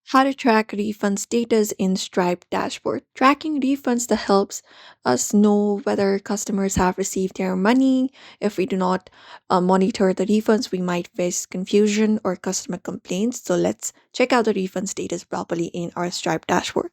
How to track refund status in Stripe dashboard. Tracking refunds that helps us know whether customers have received their money. If we do not monitor the refunds, we might face confusion or customer complaints. So let's check out the refund status properly in our Stripe dashboard.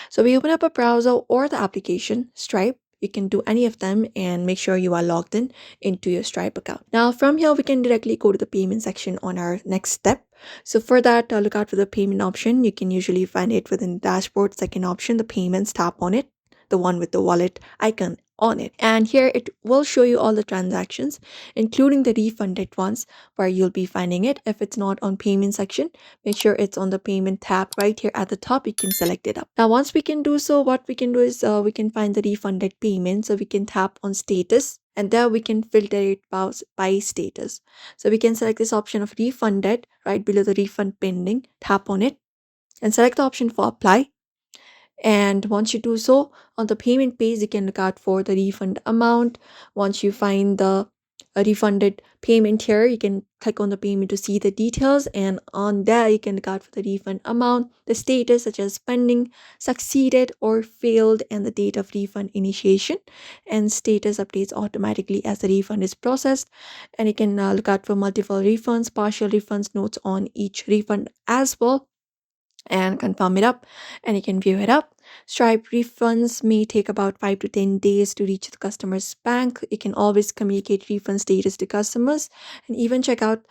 So we open up a browser or the application, Stripe. You can do any of them and make sure you are logged in into your Stripe account. Now from here, we can directly go to the payment section on our next step. So for that, look out for the payment option. You can usually find it within the dashboard. Second option, the payments, tap on it, the one with the wallet icon on it. And here it will show you all the transactions, including the refunded ones where you'll be finding it. If it's not on payment section, make sure it's on the payment tab right here at the top. You can select it up. Now once we can do so, what we can do is we can find the refunded payment. So we can tap on status and there we can filter it by status. So we can select this option of refunded right below the refund pending, tap on it and select the option for apply. And once you do so, on the payment page, you can look out for the refund amount. Once you find the refunded payment here, you can click on the payment to see the details. And on there, you can look out for the refund amount, the status such as pending, succeeded, or failed, and the date of refund initiation. And status updates automatically as the refund is processed. And you can look out for multiple refunds, partial refunds, notes on each refund as well, and confirm it up, and you can view it up. Stripe refunds may take about 5 to 10 days to reach the customer's bank. You can always communicate refund status to customers and even check out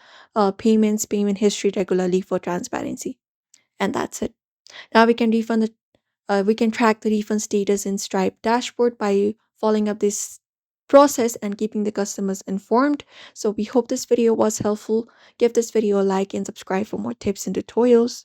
payment history regularly for transparency. And that's it. Now we can track the refund status in Stripe dashboard by following up this process and keeping the customers informed. So we hope this video was helpful. Give this video a like and subscribe for more tips and tutorials.